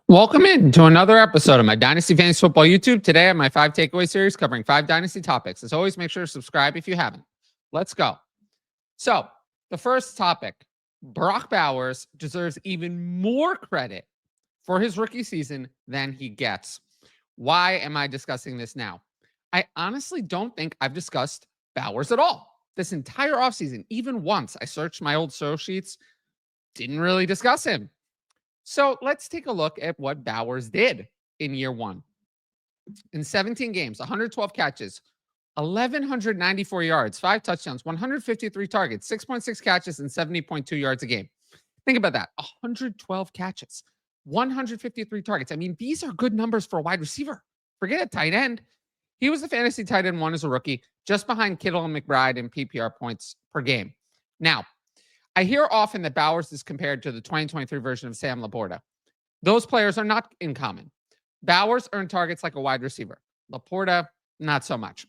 Welcome in to another episode of my Dynasty Fantasy Football YouTube. Today, I have my 5 takeaway series covering 5 Dynasty topics. As always, make sure to subscribe if you haven't. Let's go. So, the first topic, Brock Bowers deserves even more credit for his rookie season than he gets. Why am I discussing this now? I honestly don't think I've discussed Bowers at all. This entire offseason, even once I searched my old show sheets, didn't really discuss him. So let's take a look at what Bowers did in year one. In 17 games, 112 catches, 1,194 yards, 5 touchdowns, 153 targets, 6.6 catches, and 70.2 yards a game. Think about that. 112 catches, 153 targets. I mean, these are good numbers for a wide receiver. Forget a tight end. He was the fantasy tight end one as a rookie, just behind Kittle and McBride in PPR points per game. Now, I hear often that Bowers is compared to the 2023 version of Sam Laporta. Those players are not in common. Bowers earned targets like a wide receiver. Laporta, not so much.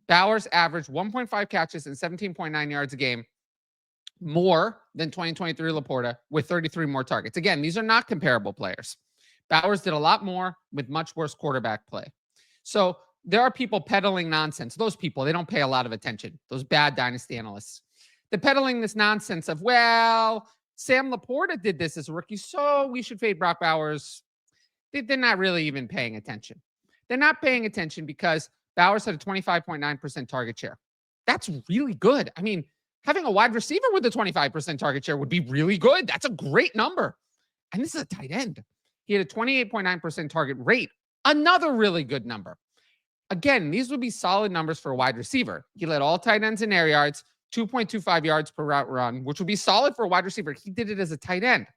Bowers averaged 1.5 catches and 17.9 yards a game, more than 2023 Laporta with 33 more targets. Again, these are not comparable players. Bowers did a lot more with much worse quarterback play. So there are people peddling nonsense. Those people, they don't pay a lot of attention. Those bad dynasty analysts. They're peddling this nonsense of, well, Sam Laporta did this as a rookie, so we should fade Brock Bowers. They're not really even paying attention. They're not paying attention because Bowers had a 25.9% target share. That's really good. I mean, having a wide receiver with a 25% target share would be really good. That's a great number. And this is a tight end. He had a 28.9% target rate. Another really good number. Again, these would be solid numbers for a wide receiver. He led all tight ends in air yards, 2.25 yards per route run, which would be solid for a wide receiver. He did it as a tight end.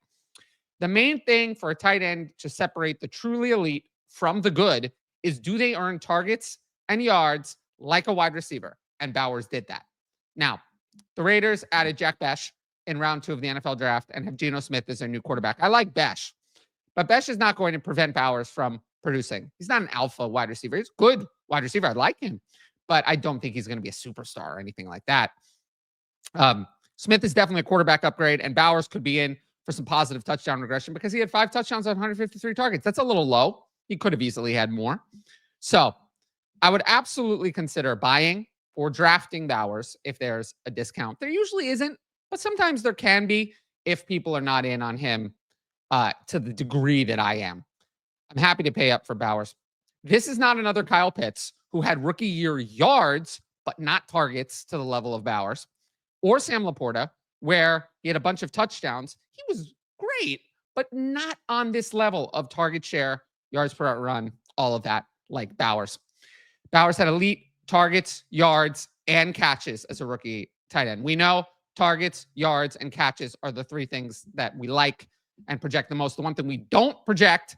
The main thing for a tight end to separate the truly elite from the good is, do they earn targets and yards like a wide receiver? And Bowers did that. Now, the Raiders added Jack Besh in round 2 of the NFL draft and have Geno Smith as their new quarterback. I like Besh, but Besh is not going to prevent Bowers from producing. He's not an alpha wide receiver. He's a good wide receiver. I like him, but I don't think he's going to be a superstar or anything like that. Smith is definitely a quarterback upgrade, and Bowers could be in for some positive touchdown regression because he had 5 touchdowns on 153 targets. That's a little low. He could have easily had more. So I would absolutely consider buying or drafting Bowers if there's a discount. There usually isn't, but sometimes there can be if people are not in on him to the degree that I am. I'm happy to pay up for Bowers. This is not another Kyle Pitts who had rookie year yards, but not targets to the level of Bowers, or Sam Laporta, where he had a bunch of touchdowns. He was great, but not on this level of target share, yards per run, all of that, like Bowers. Bowers had elite targets, yards, and catches as a rookie tight end. We know targets, yards, and catches are the 3 things that we like and project the most. The one thing we don't project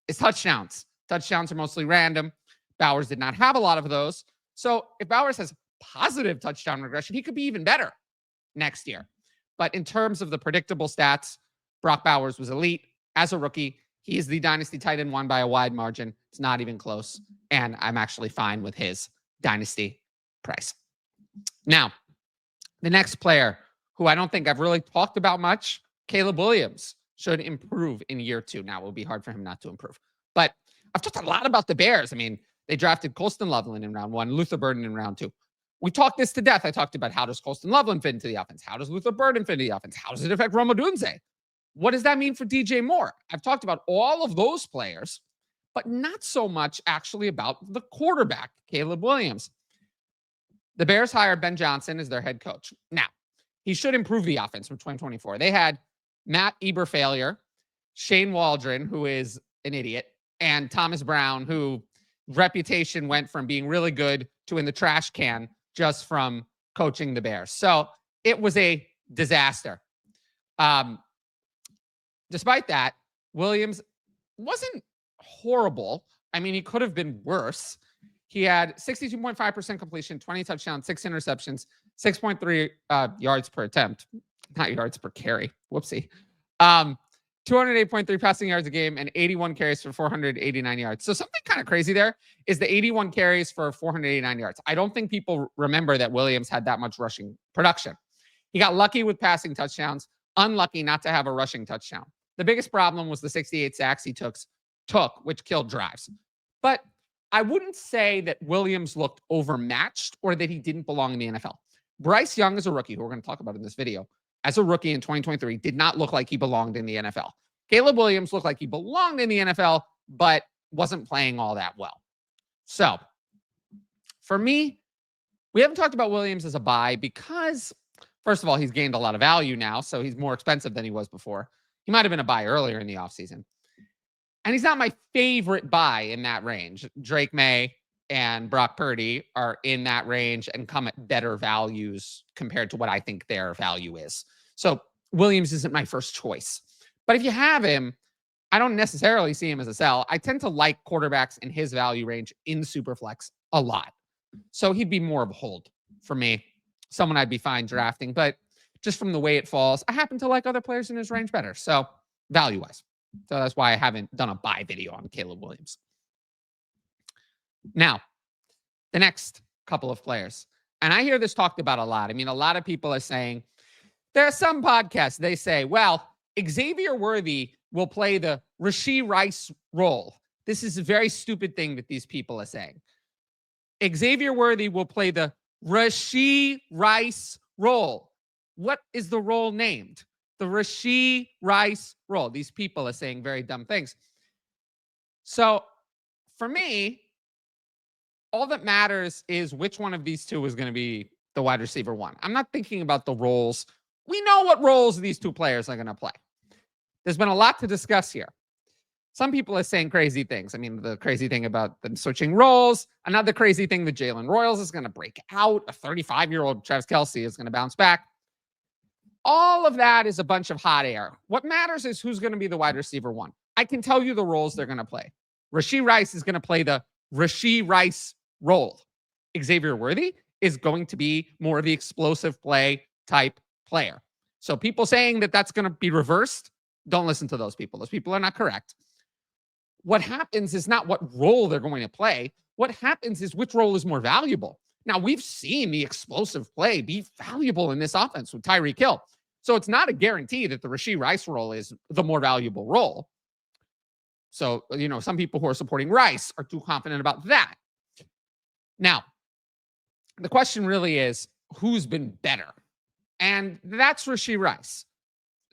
is touchdowns. Touchdowns are mostly random. Bowers did not have a lot of those. So if Bowers has positive touchdown regression, he could be even better next year. But in terms of the predictable stats, Brock Bowers was elite as a rookie. He is the dynasty tight end one by a wide margin. It's not even close. And I'm actually fine with his dynasty price. Now, the next player who I don't think I've really talked about much, Caleb Williams, should improve in year 2. Now, it will be hard for him not to improve. But I've talked a lot about the Bears. I mean, they drafted Colston Loveland in round 1, Luther Burden in round 2. We talked this to death. I talked about, how does Colston Loveland fit into the offense? How does Luther Burden fit into the offense? How does it affect Rome Odunze? What does that mean for DJ Moore? I've talked about all of those players, but not so much actually about the quarterback, Caleb Williams. The Bears hired Ben Johnson as their head coach. Now, he should improve the offense from 2024. They had Matt Eberfailure, Shane Waldron, who is an idiot, and Thomas Brown, who reputation went from being really good to in the trash can just from coaching the Bears. So it was a disaster. Despite that, Williams wasn't horrible. I mean, he could have been worse. He had 62.5% completion, 20 touchdowns, 6 interceptions, 6.3 yards per attempt. Not yards per carry. Whoopsie. 208.3 passing yards a game and 81 carries for 489 yards. So something kind of crazy there is the 81 carries for 489 yards. I don't think people remember that Williams had that much rushing production. He got lucky with passing touchdowns, unlucky not to have a rushing touchdown. The biggest problem was the 68 sacks he took, which killed drives. But I wouldn't say that Williams looked overmatched or that he didn't belong in the NFL. Bryce Young as a rookie, who we're going to talk about in this video, as a rookie in 2023, did not look like he belonged in the NFL. Caleb Williams looked like he belonged in the NFL, but wasn't playing all that well. So for me, we haven't talked about Williams as a buy because, first of all, he's gained a lot of value now, so he's more expensive than he was before. He might have been a buy earlier in the offseason. And he's not my favorite buy in that range. Drake May and Brock Purdy are in that range and come at better values compared to what I think their value is. So Williams isn't my first choice. But if you have him, I don't necessarily see him as a sell. I tend to like quarterbacks in his value range in Superflex a lot. So he'd be more of a hold for me. Someone I'd be fine drafting. But just from the way it falls, I happen to like other players in his range better. So value-wise. So that's why I haven't done a buy video on Caleb Williams. Now, the next couple of players. And I hear this talked about a lot. I mean, a lot of people are saying, there are some podcasts, they say, well, Xavier Worthy will play the Rashee Rice role. This is a very stupid thing that these people are saying. Xavier Worthy will play the Rashee Rice role. What is the role named? The Rashee Rice role. These people are saying very dumb things. So for me, all that matters is which one of these two is going to be the wide receiver one. I'm not thinking about the roles. We know what roles these two players are going to play. There's been a lot to discuss here. Some people are saying crazy things. I mean, the crazy thing about them switching roles. Another crazy thing that Jalen Royals is going to break out. A 35-year-old Travis Kelce is going to bounce back. All of that is a bunch of hot air. What matters is who's going to be the wide receiver one. I can tell you the roles they're going to play. Rashee Rice is going to play the Rashee Rice role. Xavier Worthy is going to be more of the explosive play type player. So people saying that that's going to be reversed, don't listen to those people. Those people are not correct. What happens is not what role they're going to play. What happens is which role is more valuable. Now, we've seen the explosive play be valuable in this offense with Tyreek Hill. So it's not a guarantee that the Rashee Rice role is the more valuable role. So, you know, some people who are supporting Rice are too confident about that. Now, the question really is, who's been better? And that's Rashee Rice.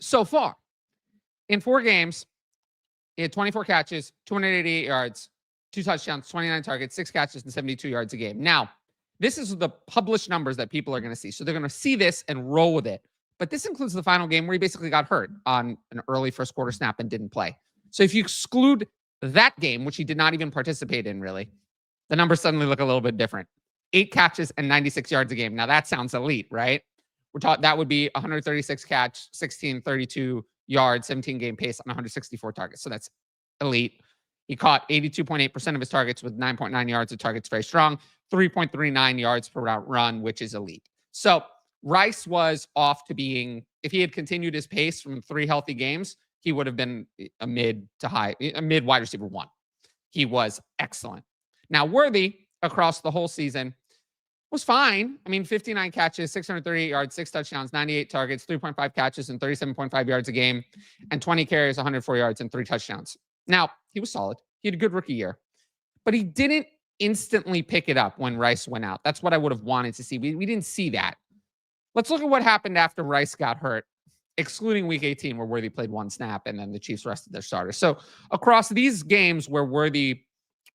So far, in 4 games, he had 24 catches, 288 yards, 2 touchdowns, 29 targets, 6 catches, and 72 yards a game. Now, this is the published numbers that people are going to see. So they're going to see this and roll with it. But this includes the final game where he basically got hurt on an early first quarter snap and didn't play. So if you exclude that game, which he did not even participate in really, the numbers suddenly look a little bit different. 8 catches and 96 yards a game. Now that sounds elite, right? We're taught that would be 136 catch, 32 yards, 17 game pace on 164 targets. So that's elite. He caught 82.8% of his targets with 9.9 yards of targets, very strong. 3.39 yards per route run, which is elite. So Rice was off to being, if he had continued his pace from 3 healthy games, he would have been a mid wide receiver one. He was excellent. Now, Worthy across the whole season was fine. I mean, 59 catches, 638 yards, 6 touchdowns, 98 targets, 3.5 catches, and 37.5 yards a game, and 20 carries, 104 yards, and 3 touchdowns. Now, he was solid. He had a good rookie year, but he didn't instantly pick it up when Rice went out. That's what I would have wanted to see. We didn't see that. Let's look at what happened after Rice got hurt, excluding week 18, where Worthy played 1 snap and then the Chiefs rested their starters. So across these games where Worthy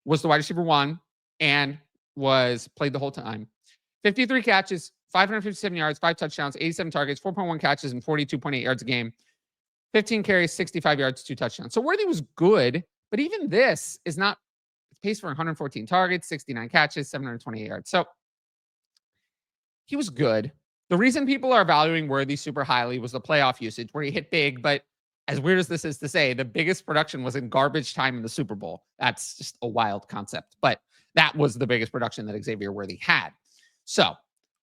was the wide receiver one and was played the whole time, 53 catches, 557 yards, 5 touchdowns, 87 targets, 4.1 catches, and 42.8 yards a game. 15 carries, 65 yards, 2 touchdowns. So Worthy was good, but even this is not pace for 114 targets, 69 catches, 728 yards. So he was good. The reason people are valuing Worthy super highly was the playoff usage where he hit big, but as weird as this is to say, the biggest production was in garbage time in the Super Bowl. That's just a wild concept, but that was the biggest production that Xavier Worthy had. So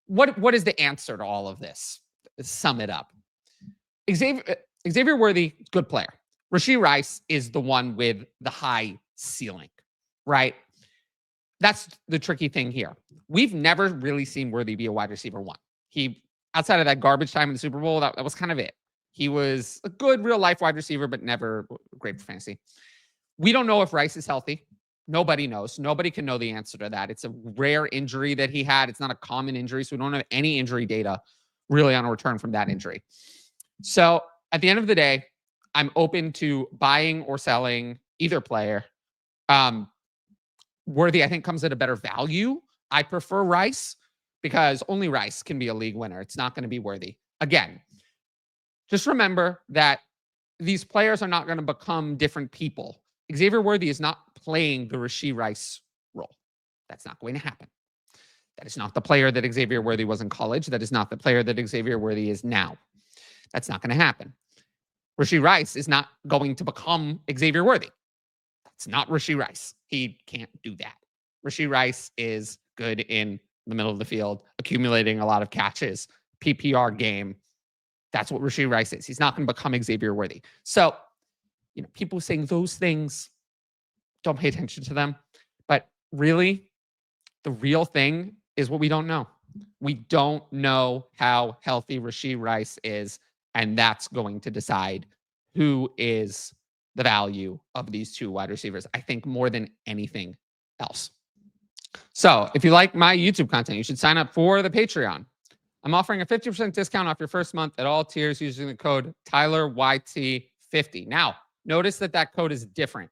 what is the answer to all of this? Sum it up. Xavier Worthy, good player. Rashee Rice is the one with the high ceiling, right? That's the tricky thing here. We've never really seen Worthy be a wide receiver one. He, outside of that garbage time in the Super Bowl, that was kind of it. He was a good real life wide receiver, but never great for fantasy. We don't know if Rice is healthy. Nobody knows. Nobody can know the answer to that. It's a rare injury that he had. It's not a common injury, so we don't have any injury data really on a return from that injury. So at the end of the day, I'm open to buying or selling either player. Worthy, I think, comes at a better value. I prefer Rice because only Rice can be a league winner. It's not going to be Worthy. Again, just remember that these players are not going to become different people. Xavier Worthy is not playing the Rashee Rice role. That's not going to happen. That is not the player that Xavier Worthy was in college. That is not the player that Xavier Worthy is now. That's not going to happen. Rashee Rice is not going to become Xavier Worthy. That's not Rashee Rice. He can't do that. Rashee Rice is good in the middle of the field, accumulating a lot of catches, PPR game. That's what Rashee Rice is. He's not going to become Xavier Worthy. So, people saying those things, don't pay attention to them. But really, the real thing is what we don't know. We don't know how healthy Rashee Rice is, and that's going to decide who is the value of these two wide receivers, I think, more than anything else. So if you like my YouTube content, you should sign up for the Patreon. I'm offering a 50% discount off your first month at all tiers using the code TylerYT50. Now, notice that code is different.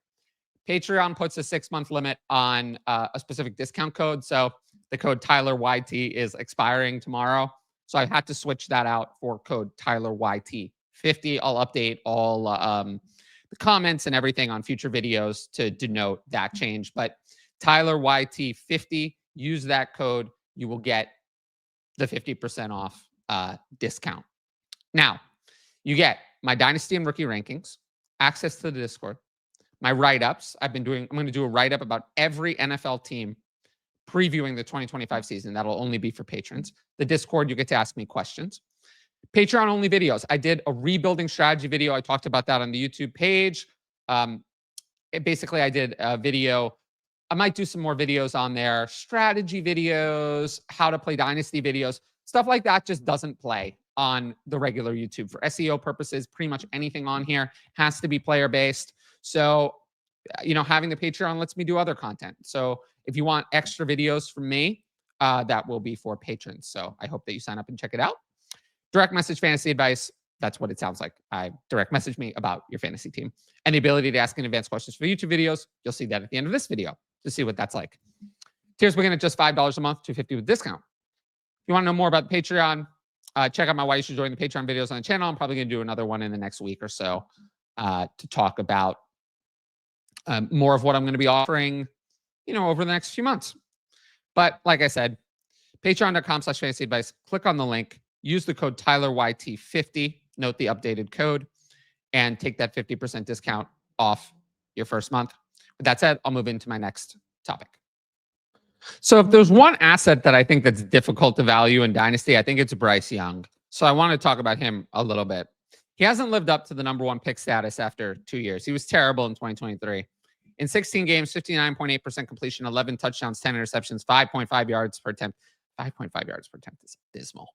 Patreon puts a 6-month limit on a specific discount code. So the code TylerYT is expiring tomorrow. So I had to switch that out for code TylerYT50. I'll update all the comments and everything on future videos to denote that change. But TylerYT50, use that code. You will get the 50% off discount. Now, you get my Dynasty and rookie rankings, access to the Discord, my write-ups. I'm going to do a write-up about every NFL team previewing the 2025 season. That'll only be for patrons. The Discord, you get to ask me questions. Patreon only videos. I did a rebuilding strategy video. I talked about that on the YouTube page. Basically, I did a video. I might do some more videos on there, strategy videos, how to play Dynasty videos, stuff like that just doesn't play on the regular YouTube. For SEO purposes, pretty much anything on here has to be player-based. So, having the Patreon lets me do other content. So if you want extra videos from me, that will be for patrons. So I hope that you sign up and check it out. Direct message fantasy advice. That's what it sounds like. Direct message me about your fantasy team. And the ability to ask in advance questions for YouTube videos. You'll see that at the end of this video to see what that's like. Tiers begin at just $5 a month, $250 with discount. If you want to know more about the Patreon, check out my Why You Should Join the Patreon videos on the channel. I'm probably going to do another one in the next week or so to talk about more of what I'm going to be offering, over the next few months. But like I said, patreon.com/fantasy advice. Click on the link. Use the code TylerYT50. Note the updated code and take that 50% discount off your first month. With that said, I'll move into my next topic. So if there's one asset that I think that's difficult to value in Dynasty, I think it's Bryce Young. So I want to talk about him a little bit. He hasn't lived up to the #1 pick status after 2 years. He was terrible in 2023. In 16 games, 59.8% completion, 11 touchdowns, 10 interceptions, 5.5 yards per attempt. 5.5 yards per attempt is abysmal.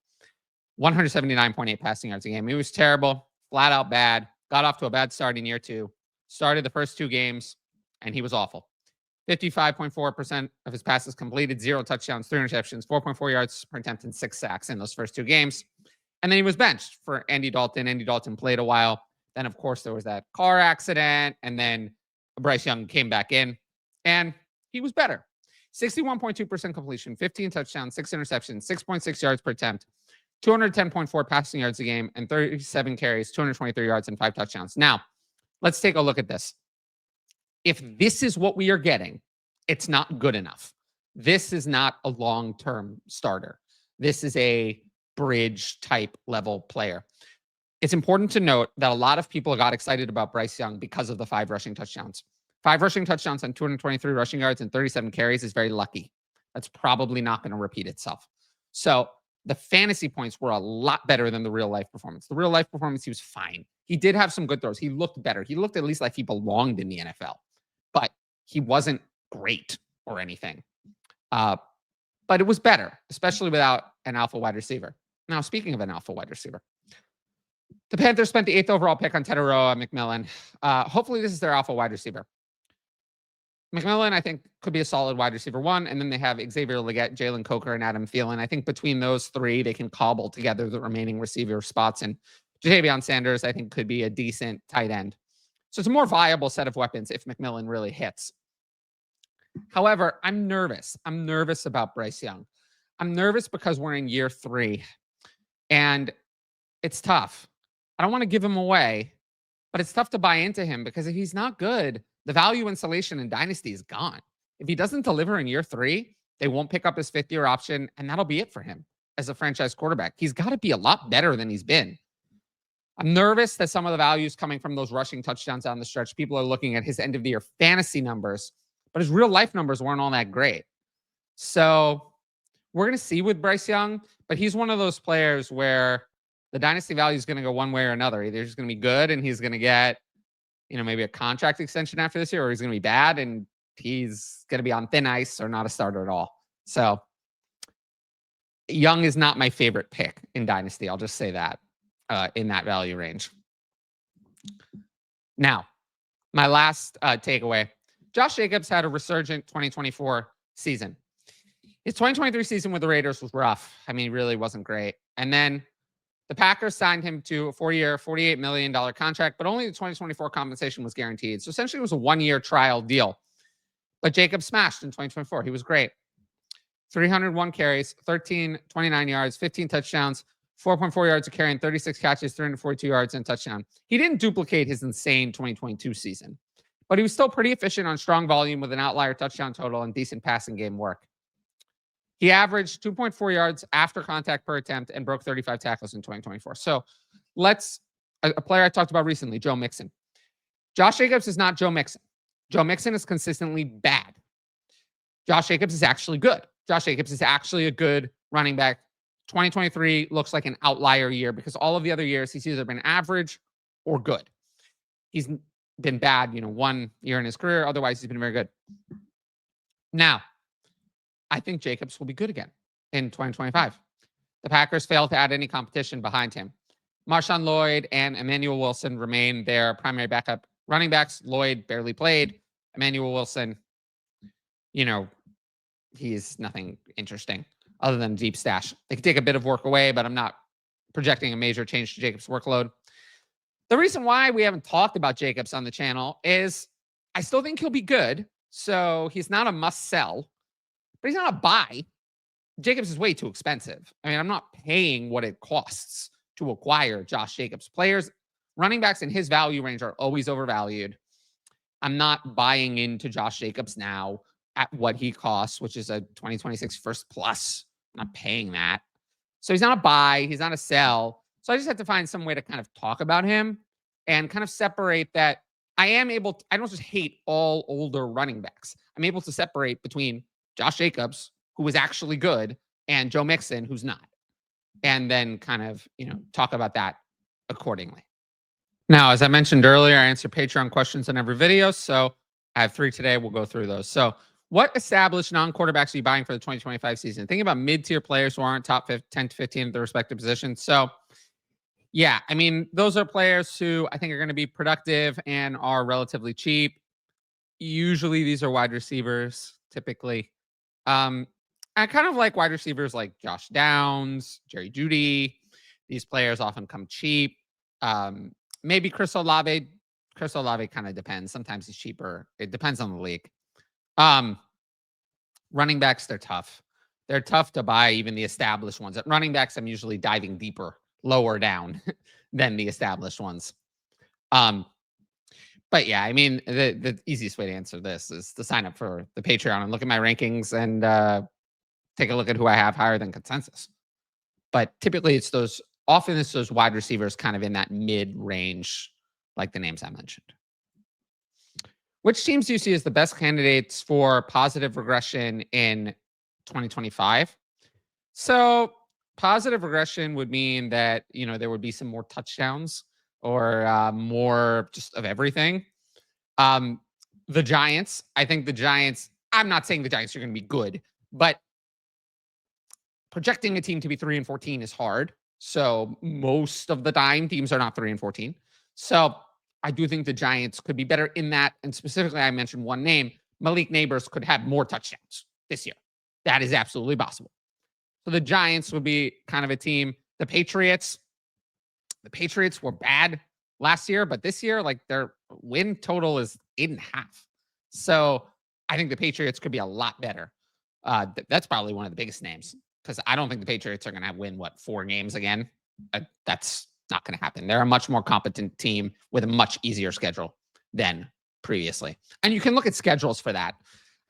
179.8 passing yards a game. He was terrible, flat out bad. Got off to a bad start in year 2. Started the first 2 games, and he was awful. 55.4% of his passes completed, 0 touchdowns, 3 interceptions, 4.4 yards per attempt, and 6 sacks in those first 2 games. And then he was benched for Andy Dalton. Andy Dalton played a while. Then, of course, there was that car accident, and then Bryce Young came back in, and he was better. 61.2% completion, 15 touchdowns, 6 interceptions, 6.6 yards per attempt, 210.4 passing yards a game, and 37 carries, 223 yards, and 5 touchdowns. Now, let's take a look at this. If this is what we are getting, it's not good enough. This is not a long-term starter. This is a bridge type level player. It's important to note that a lot of people got excited about Bryce Young because of the 5 rushing touchdowns. 5 rushing touchdowns on 223 rushing yards and 37 carries is very lucky. That's probably not going to repeat itself. So the fantasy points were a lot better than the real life performance. The real life performance, he was fine. He did have some good throws. He looked better. He looked at least like he belonged in the NFL, but he wasn't great or anything. But it was better, especially without an alpha wide receiver. Now, speaking of an alpha wide receiver, The Panthers spent the 8th overall pick on Teteroa McMillan. Hopefully this is their alpha wide receiver. McMillan, I think, could be a solid wide receiver 1. And then they have Xavier Leggett, Jalen Coker, and Adam Thielen. I think between those 3, they can cobble together the remaining receiver spots. And Ja'Tavion Sanders, I think, could be a decent tight end. So it's a more viable set of weapons if McMillan really hits. However, I'm nervous. I'm nervous about Bryce Young. I'm nervous because we're in year 3. And it's tough. I don't want to give him away, but it's tough to buy into him because if he's not good, the value insulation in Dynasty is gone. If he doesn't deliver in year 3, they won't pick up his 5th-year option, and that'll be it for him as a franchise quarterback. He's got to be a lot better than he's been. I'm nervous that some of the values coming from those rushing touchdowns down the stretch, people are looking at his end-of-the-year fantasy numbers, but his real-life numbers weren't all that great. So we're going to see with Bryce Young, but he's one of those players where the Dynasty value is going to go one way or another. Either he's going to be good and he's going to get maybe a contract extension after this year, or he's going to be bad and he's going to be on thin ice or not a starter at all. So Young is not my favorite pick in Dynasty. I'll just say that in that value range. Now, my last takeaway, Josh Jacobs had a resurgent 2024 season. His 2023 season with the Raiders was rough. I mean, really wasn't great. And then the Packers signed him to a 4-year, $48 million contract, but only the 2024 compensation was guaranteed. So essentially it was a 1-year trial deal. But Jacobs smashed in 2024. He was great. 301 carries, 29 yards, 15 touchdowns, 4.4 yards a carry, and 36 catches, 342 yards and a touchdown. He didn't duplicate his insane 2022 season, but he was still pretty efficient on strong volume with an outlier touchdown total and decent passing game work. He averaged 2.4 yards after contact per attempt and broke 35 tackles in 2024. So a player I talked about recently, Joe Mixon. Josh Jacobs is not Joe Mixon. Joe Mixon is consistently bad. Josh Jacobs is actually good. Josh Jacobs is actually a good running back. 2023 looks like an outlier year because all of the other years he's either been average or good. He's been bad, 1 year in his career. Otherwise, he's been very good. Now, I think Jacobs will be good again in 2025. The Packers failed to add any competition behind him. Marshawn Lloyd and Emmanuel Wilson remain their primary backup running backs. Lloyd barely played. Emmanuel Wilson, he's nothing interesting other than deep stash. They can take a bit of work away, but I'm not projecting a major change to Jacobs' workload. The reason why we haven't talked about Jacobs on the channel is I still think he'll be good. So he's not a must sell. But he's not a buy. Jacobs is way too expensive. I mean, I'm not paying what it costs to acquire Josh Jacobs. Running backs in his value range are always overvalued. I'm not buying into Josh Jacobs now at what he costs, which is a 2026 first plus. I'm not paying that. So he's not a buy. He's not a sell. So I just have to find some way to kind of talk about him and kind of separate that. I don't just hate all older running backs. I'm able to separate between Josh Jacobs, who was actually good, and Joe Mixon, who's not. And then kind of, talk about that accordingly. Now, as I mentioned earlier, I answer Patreon questions in every video. So I have 3 today. We'll go through those. So what established non-quarterbacks are you buying for the 2025 season? Think about mid-tier players who aren't top 10 to 15 at their respective positions. So yeah, I mean, those are players who I think are going to be productive and are relatively cheap. Usually these are wide receivers, typically. I kind of like wide receivers like Josh Downs, Jerry Jeudy. These players often come cheap. Maybe Chris Olave. Chris Olave kind of depends. Sometimes he's cheaper. It depends on the league. Running backs, they're tough. They're tough to buy, even the established ones. At running backs, I'm usually diving deeper, lower down than the established ones. But yeah, I mean, the easiest way to answer this is to sign up for the Patreon and look at my rankings and take a look at who I have higher than consensus. But typically it's those wide receivers kind of in that mid-range, like the names I mentioned. Which teams do you see as the best candidates for positive regression in 2025? So positive regression would mean that, there would be some more touchdowns or more just of everything. The Giants, I'm not saying the Giants are going to be good, but projecting a team to be 3-14 is hard. So most of the time, teams are not 3-14. So I do think the Giants could be better in that. And specifically, I mentioned one name. Malik Neighbors could have more touchdowns this year. That is absolutely possible. So the Giants would be kind of a team. The Patriots were bad last year, but this year, like their win total is 8.5. So I think the Patriots could be a lot better. That's probably one of the biggest names because I don't think the Patriots are going to win 4 games again. That's not going to happen. They're a much more competent team with a much easier schedule than previously. And you can look at schedules for that.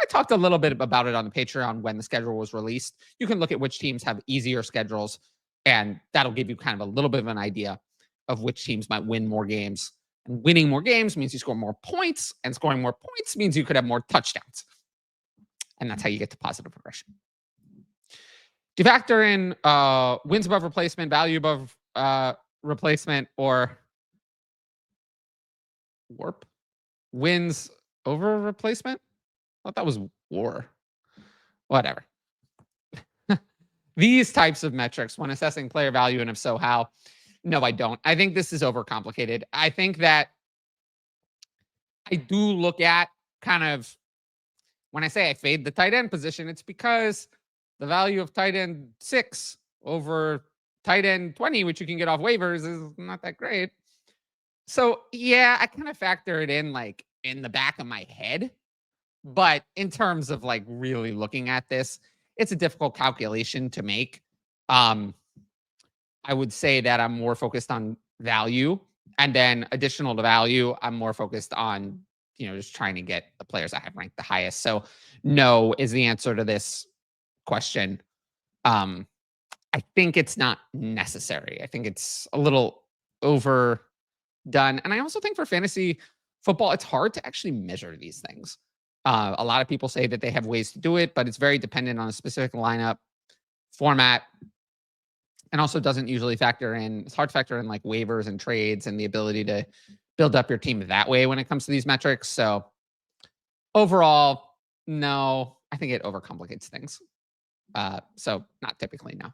I talked a little bit about it on the Patreon when the schedule was released. You can look at which teams have easier schedules, and that'll give you kind of a little bit of an idea of which teams might win more games. And winning more games means you score more points, and scoring more points means you could have more touchdowns. And that's how you get to positive progression. Do you factor in wins above replacement, value above replacement, or warp? Wins over replacement? I thought that was war. Whatever. These types of metrics when assessing player value, and if so, how? No, I don't. I think this is overcomplicated. I think that I do look at kind of, when I say I fade the tight end position, it's because the value of tight end 6 over tight end 20, which you can get off waivers, is not that great. So yeah, I kind of factor it in like in the back of my head. But in terms of like really looking at this, it's a difficult calculation to make. I would say that I'm more focused on value, and then additional to value, I'm more focused on, just trying to get the players I have ranked the highest. So no is the answer to this question. I think it's not necessary. I think it's a little overdone. And I also think for fantasy football, it's hard to actually measure these things. A lot of people say that they have ways to do it, but it's very dependent on a specific lineup format, and also doesn't usually factor in. It's hard to factor in like waivers and trades and the ability to build up your team that way when it comes to these metrics. So overall, no, I think it overcomplicates things. So not typically, no.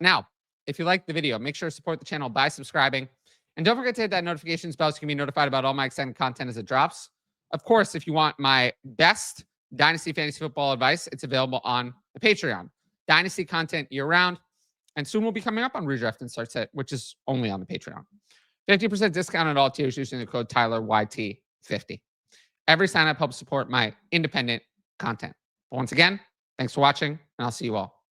Now, if you like the video, make sure to support the channel by subscribing. And don't forget to hit that notifications bell so you can be notified about all my exciting content as it drops. Of course, if you want my best Dynasty fantasy football advice, it's available on the Patreon. Dynasty content year-round. And soon we'll be coming up on Redraft and Start Set, which is only on the Patreon. 50% discount at all tiers using the code TylerYT50. Every sign-up helps support my independent content. But once again, thanks for watching, and I'll see you all